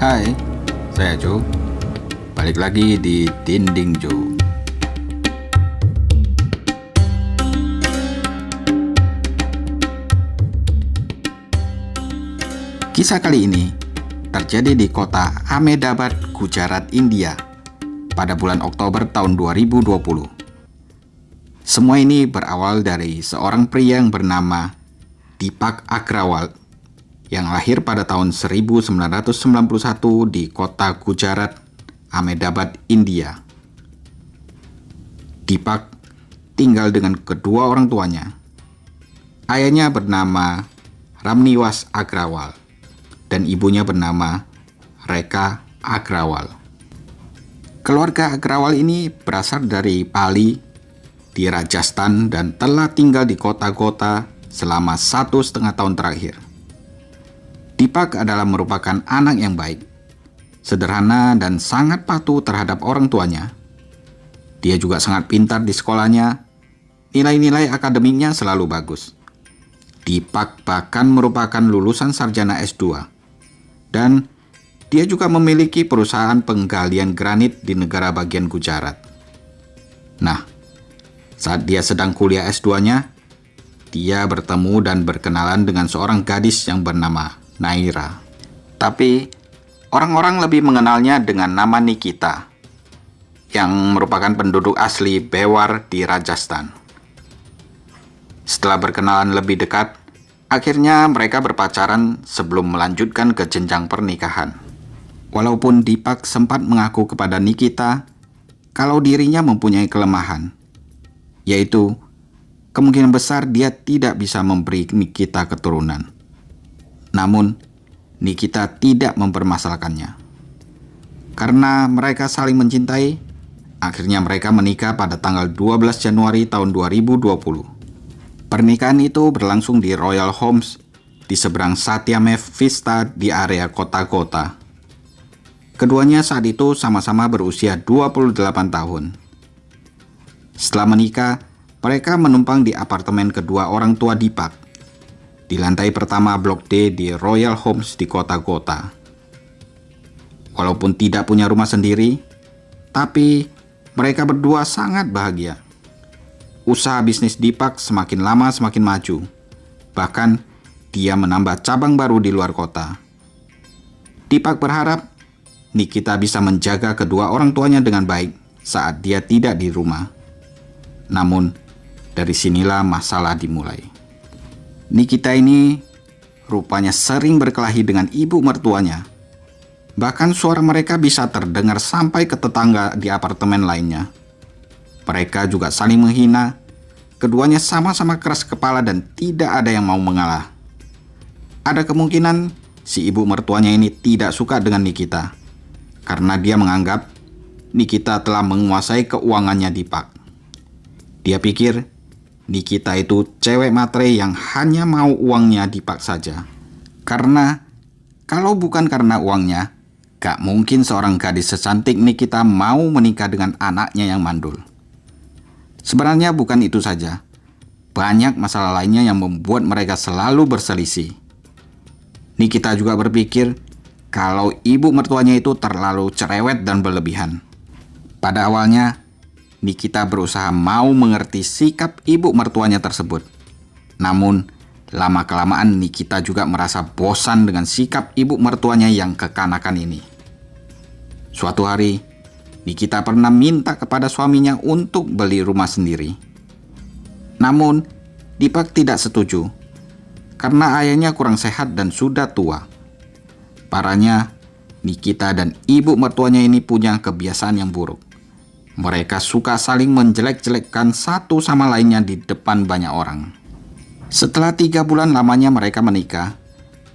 Hai, saya Jo. Balik lagi di Dinding Jo. Kisah kali ini terjadi di kota Ahmedabad, Gujarat, India pada bulan Oktober tahun 2020. Semua ini berawal dari seorang pria yang bernama Deepak Agrawal yang lahir pada tahun 1991 di kota Gujarat, Ahmedabad, India. Deepak tinggal dengan kedua orang tuanya. Ayahnya bernama Ramniwas Agrawal dan ibunya bernama Rekha Agrawal. Keluarga Agrawal ini berasal dari Pali di Rajasthan dan telah tinggal di kota-kota selama 1,5 tahun terakhir. Deepak adalah merupakan anak yang baik, sederhana dan sangat patuh terhadap orang tuanya. Dia juga sangat pintar di sekolahnya, nilai-nilai akademiknya selalu bagus. Deepak bahkan merupakan lulusan sarjana S2, dan dia juga memiliki perusahaan penggalian granit di negara bagian Gujarat. Nah, saat dia sedang kuliah S2-nya, dia bertemu dan berkenalan dengan seorang gadis yang bernama Naira. Tapi orang-orang lebih mengenalnya dengan nama Nikita, yang merupakan penduduk asli Bewar di Rajasthan. Setelah berkenalan lebih dekat, akhirnya mereka berpacaran sebelum melanjutkan ke jenjang pernikahan. Walaupun Deepak sempat mengaku kepada Nikita kalau dirinya mempunyai kelemahan, yaitu kemungkinan besar dia tidak bisa memberi Nikita keturunan. Namun, Nikita tidak mempermasalahkannya. Karena mereka saling mencintai, akhirnya mereka menikah pada tanggal 12 Januari tahun 2020. Pernikahan itu berlangsung di Royal Homes di seberang Satyamev Vista di area kota-kota. Keduanya saat itu sama-sama berusia 28 tahun. Setelah menikah, mereka menumpang di apartemen kedua orang tua Deepak di lantai pertama Blok D di Royal Homes di kota-kota. Walaupun tidak punya rumah sendiri, tapi mereka berdua sangat bahagia. Usaha bisnis Deepak semakin lama semakin maju. Bahkan, dia menambah cabang baru di luar kota. Deepak berharap Nikita bisa menjaga kedua orang tuanya dengan baik saat dia tidak di rumah. Namun, dari sinilah masalah dimulai. Nikita ini rupanya sering berkelahi dengan ibu mertuanya. Bahkan suara mereka bisa terdengar sampai ke tetangga di apartemen lainnya. Mereka juga saling menghina. Keduanya sama-sama keras kepala dan tidak ada yang mau mengalah. Ada kemungkinan si ibu mertuanya ini tidak suka dengan Nikita karena dia menganggap Nikita telah menguasai keuangannya Deepak. Dia pikir Nikita itu cewek matre yang hanya mau uangnya Deepak saja. Karena kalau bukan karena uangnya, gak mungkin seorang gadis secantik Nikita mau menikah dengan anaknya yang mandul. Sebenarnya bukan itu saja. Banyak masalah lainnya yang membuat mereka selalu berselisih. Nikita juga berpikir kalau ibu mertuanya itu terlalu cerewet dan berlebihan. Pada awalnya, Nikita berusaha mau mengerti sikap ibu mertuanya tersebut. Namun, lama-kelamaan Nikita juga merasa bosan dengan sikap ibu mertuanya yang kekanakan ini. Suatu hari, Nikita pernah minta kepada suaminya untuk beli rumah sendiri. Namun, Deepak tidak setuju karena ayahnya kurang sehat dan sudah tua. Parahnya, Nikita dan ibu mertuanya ini punya kebiasaan yang buruk. Mereka suka saling menjelek-jelekkan satu sama lainnya di depan banyak orang. Setelah 3 bulan lamanya mereka menikah,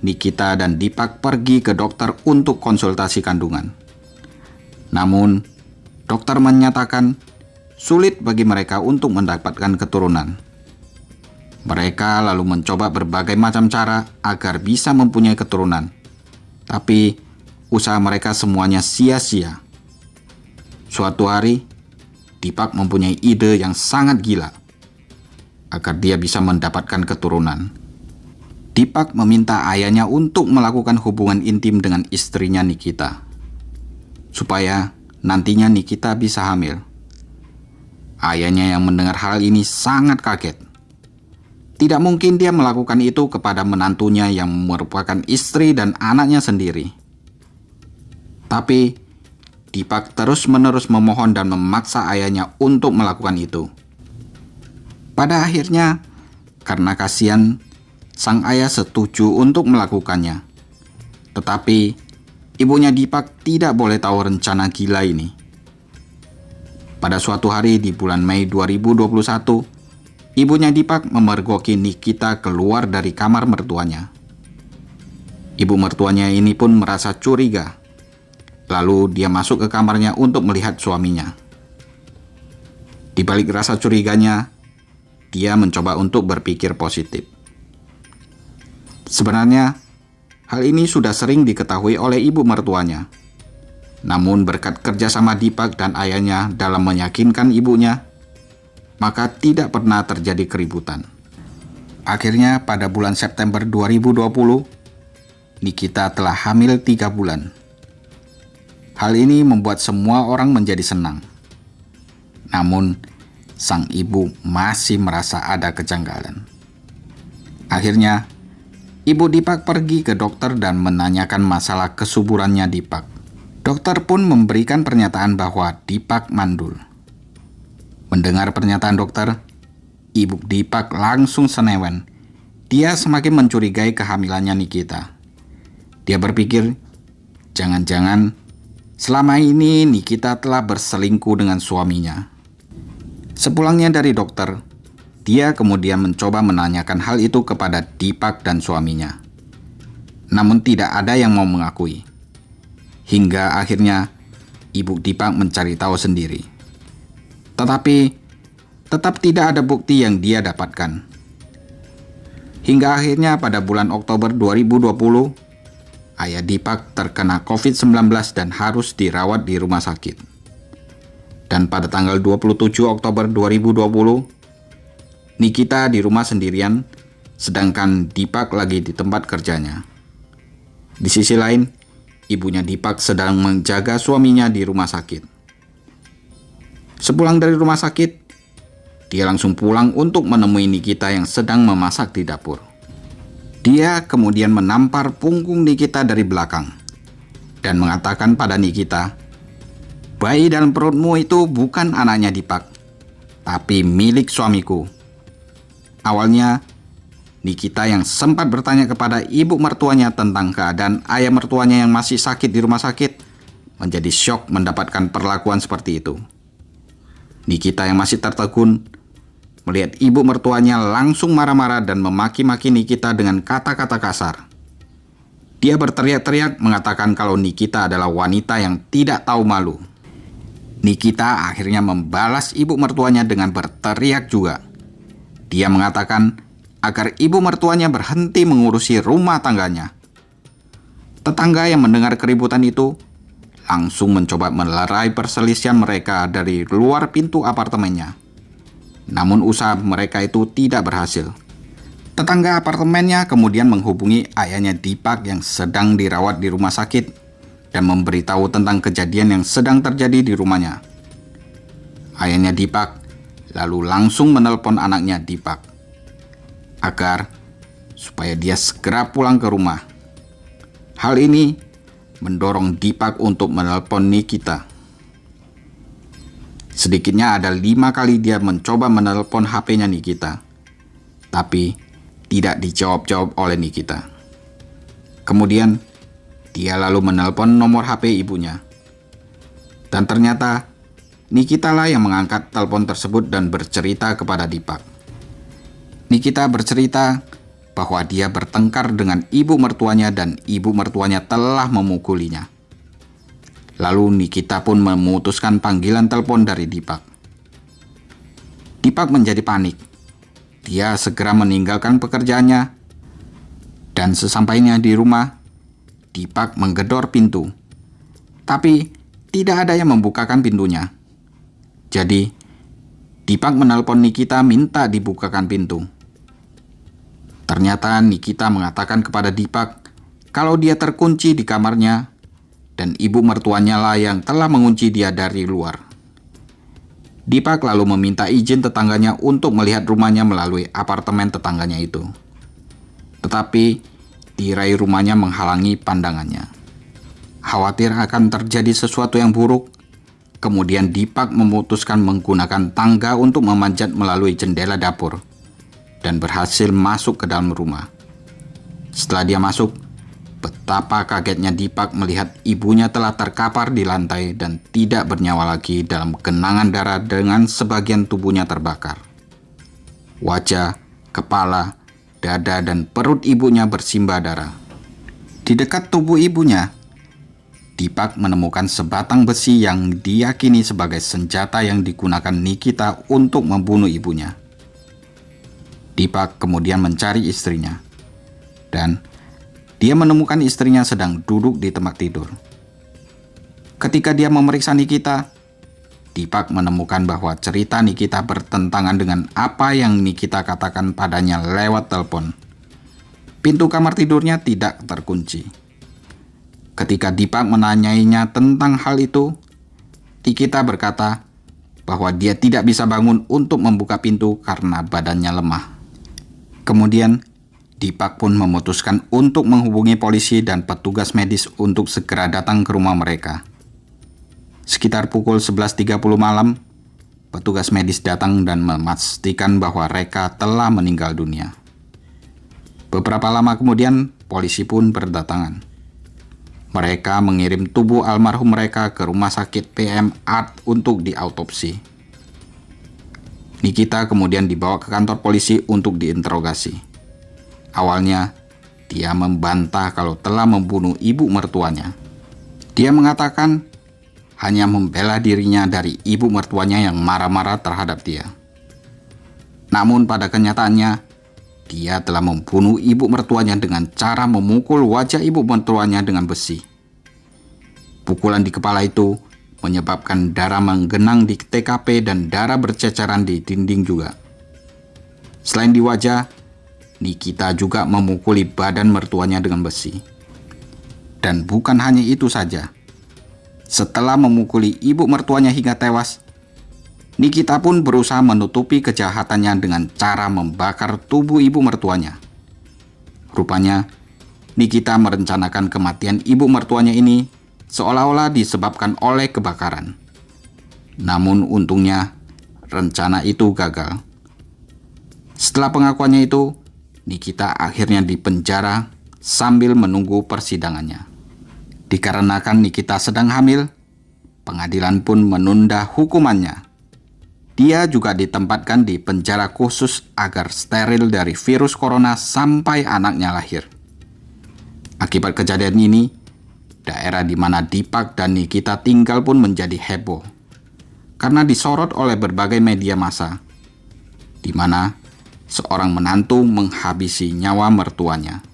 Nikita dan Deepak pergi ke dokter untuk konsultasi kandungan. Namun, dokter menyatakan sulit bagi mereka untuk mendapatkan keturunan. Mereka lalu mencoba berbagai macam cara agar bisa mempunyai keturunan. Tapi, usaha mereka semuanya sia-sia. Suatu hari, Deepak mempunyai ide yang sangat gila agar dia bisa mendapatkan keturunan. Deepak meminta ayahnya untuk melakukan hubungan intim dengan istrinya Nikita, supaya nantinya Nikita bisa hamil. Ayahnya yang mendengar hal ini sangat kaget. Tidak mungkin dia melakukan itu kepada menantunya yang merupakan istri dan anaknya sendiri. Tapi Deepak terus-menerus memohon dan memaksa ayahnya untuk melakukan itu. Pada akhirnya, karena kasihan, sang ayah setuju untuk melakukannya. Tetapi ibunya Deepak tidak boleh tahu rencana gila ini. Pada suatu hari di bulan Mei 2021, ibunya Deepak memergoki Nikita keluar dari kamar mertuanya. Ibu mertuanya ini pun merasa curiga. Lalu dia masuk ke kamarnya untuk melihat suaminya. Di balik rasa curiganya, dia mencoba untuk berpikir positif. Sebenarnya, hal ini sudah sering diketahui oleh ibu mertuanya. Namun berkat kerjasama Deepak dan ayahnya dalam meyakinkan ibunya, maka tidak pernah terjadi keributan. Akhirnya pada bulan September 2020, Nikita telah hamil 3 bulan. Hal ini membuat semua orang menjadi senang. Namun, sang ibu masih merasa ada kejanggalan. Akhirnya, ibu Deepak pergi ke dokter dan menanyakan masalah kesuburannya Deepak. Dokter pun memberikan pernyataan bahwa Deepak mandul. Mendengar pernyataan dokter, ibu Deepak langsung senewen. Dia semakin mencurigai kehamilannya Nikita. Dia berpikir, jangan-jangan selama ini Nikita telah berselingkuh dengan suaminya. Sepulangnya dari dokter, dia kemudian mencoba menanyakan hal itu kepada Deepak dan suaminya. Namun tidak ada yang mau mengakui. Hingga akhirnya ibu Deepak mencari tahu sendiri. Tetapi tetap tidak ada bukti yang dia dapatkan. Hingga akhirnya pada bulan Oktober 2020, ayah Deepak terkena COVID-19 dan harus dirawat di rumah sakit. Dan pada tanggal 27 Oktober 2020, Nikita di rumah sendirian, sedangkan Deepak lagi di tempat kerjanya. Di sisi lain, ibunya Deepak sedang menjaga suaminya di rumah sakit. Sepulang dari rumah sakit, dia langsung pulang untuk menemui Nikita yang sedang memasak di dapur. Dia kemudian menampar punggung Nikita dari belakang dan mengatakan pada Nikita, "Bayi dalam perutmu itu bukan anaknya Deepak, tapi milik suamiku." Awalnya, Nikita yang sempat bertanya kepada ibu mertuanya tentang keadaan ayah mertuanya yang masih sakit di rumah sakit, menjadi syok mendapatkan perlakuan seperti itu. Nikita yang masih tertegun melihat ibu mertuanya langsung marah-marah dan memaki-maki Nikita dengan kata-kata kasar. Dia berteriak-teriak mengatakan kalau Nikita adalah wanita yang tidak tahu malu. Nikita akhirnya membalas ibu mertuanya dengan berteriak juga. Dia mengatakan agar ibu mertuanya berhenti mengurusi rumah tangganya. Tetangga yang mendengar keributan itu langsung mencoba melerai perselisihan mereka dari luar pintu apartemennya. Namun usaha mereka itu tidak berhasil. Tetangga apartemennya kemudian menghubungi ayahnya Deepak yang sedang dirawat di rumah sakit dan memberitahu tentang kejadian yang sedang terjadi di rumahnya. Ayahnya Deepak lalu langsung menelpon anaknya Deepak agar supaya dia segera pulang ke rumah. Hal ini mendorong Deepak untuk menelpon Nikita. Sedikitnya ada 5 kali dia mencoba menelpon HP-nya Nikita, tapi tidak dijawab-jawab oleh Nikita. Kemudian, dia lalu menelpon nomor HP ibunya. Dan ternyata, Nikita lah yang mengangkat telepon tersebut dan bercerita kepada Deepak. Nikita bercerita bahwa dia bertengkar dengan ibu mertuanya dan ibu mertuanya telah memukulinya. Lalu Nikita pun memutuskan panggilan telepon dari Deepak. Deepak menjadi panik. Dia segera meninggalkan pekerjaannya. Dan sesampainya di rumah, Deepak menggedor pintu. Tapi tidak ada yang membukakan pintunya. Jadi, Deepak menelpon Nikita minta dibukakan pintu. Ternyata Nikita mengatakan kepada Deepak kalau dia terkunci di kamarnya dan ibu mertuanya lah yang telah mengunci dia dari luar. Deepak lalu meminta izin tetangganya untuk melihat rumahnya melalui apartemen tetangganya itu. Tetapi tirai rumahnya menghalangi pandangannya. Khawatir akan terjadi sesuatu yang buruk, kemudian Deepak memutuskan menggunakan tangga untuk memanjat melalui jendela dapur dan berhasil masuk ke dalam rumah. Setelah dia masuk, betapa kagetnya Deepak melihat ibunya telah terkapar di lantai dan tidak bernyawa lagi dalam genangan darah dengan sebagian tubuhnya terbakar. Wajah, kepala, dada, dan perut ibunya bersimbah darah. Di dekat tubuh ibunya, Deepak menemukan sebatang besi yang diyakini sebagai senjata yang digunakan Nikita untuk membunuh ibunya. Deepak kemudian mencari istrinya, dan dia menemukan istrinya sedang duduk di tempat tidur. Ketika dia memeriksa Nikita, Deepak menemukan bahwa cerita Nikita bertentangan dengan apa yang Nikita katakan padanya lewat telepon. Pintu kamar tidurnya tidak terkunci. Ketika Deepak menanyainya tentang hal itu, Nikita berkata bahwa dia tidak bisa bangun untuk membuka pintu karena badannya lemah. Kemudian, Deepak pun memutuskan untuk menghubungi polisi dan petugas medis untuk segera datang ke rumah mereka. Sekitar pukul 11.30 malam, petugas medis datang dan memastikan bahwa Reka telah meninggal dunia. Beberapa lama kemudian, polisi pun berdatangan. Mereka mengirim tubuh almarhum mereka ke rumah sakit PM Art untuk diautopsi. Nikita kemudian dibawa ke kantor polisi untuk diinterogasi. Awalnya, dia membantah kalau telah membunuh ibu mertuanya. Dia mengatakan hanya membela dirinya dari ibu mertuanya yang marah-marah terhadap dia. Namun pada kenyataannya, dia telah membunuh ibu mertuanya dengan cara memukul wajah ibu mertuanya dengan besi. Pukulan di kepala itu menyebabkan darah menggenang di TKP dan darah berceceran di dinding juga. Selain di wajah, Nikita juga memukuli badan mertuanya dengan besi. Dan bukan hanya itu saja. Setelah memukuli ibu mertuanya hingga tewas, Nikita pun berusaha menutupi kejahatannya dengan cara membakar tubuh ibu mertuanya. Rupanya, Nikita merencanakan kematian ibu mertuanya ini seolah-olah disebabkan oleh kebakaran. Namun untungnya, rencana itu gagal. Setelah pengakuannya itu, Nikita akhirnya dipenjara sambil menunggu persidangannya. Dikarenakan Nikita sedang hamil, pengadilan pun menunda hukumannya. Dia juga ditempatkan di penjara khusus agar steril dari virus corona sampai anaknya lahir. Akibat kejadian ini, daerah di mana Deepak dan Nikita tinggal pun menjadi heboh karena disorot oleh berbagai media massa, di mana seorang menantu menghabisi nyawa mertuanya.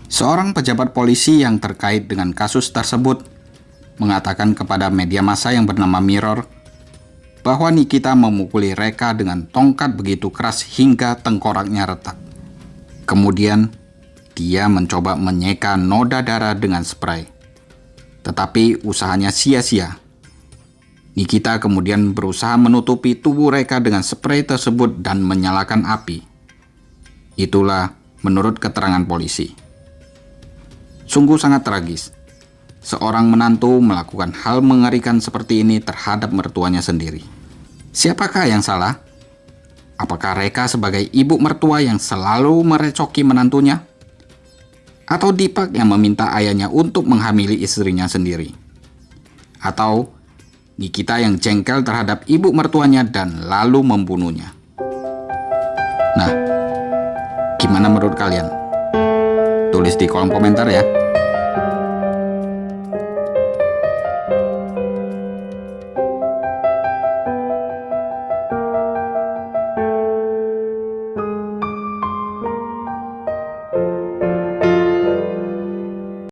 Seorang pejabat polisi yang terkait dengan kasus tersebut mengatakan kepada media massa yang bernama Mirror bahwa Nikita memukuli Reka dengan tongkat begitu keras hingga tengkoraknya retak. Kemudian, dia mencoba menyeka noda darah dengan spray. Tetapi usahanya sia-sia. Nikita kemudian berusaha menutupi tubuh Reka dengan spray tersebut dan menyalakan api. Itulah menurut keterangan polisi. Sungguh sangat tragis. Seorang menantu melakukan hal mengerikan seperti ini terhadap mertuanya sendiri. Siapakah yang salah? Apakah Reka sebagai ibu mertua yang selalu merecoki menantunya? Atau Deepak yang meminta ayahnya untuk menghamili istrinya sendiri? Atau Nikita yang jengkel terhadap ibu mertuanya dan lalu membunuhnya? Nah, gimana menurut kalian? Tulis di kolom komentar ya.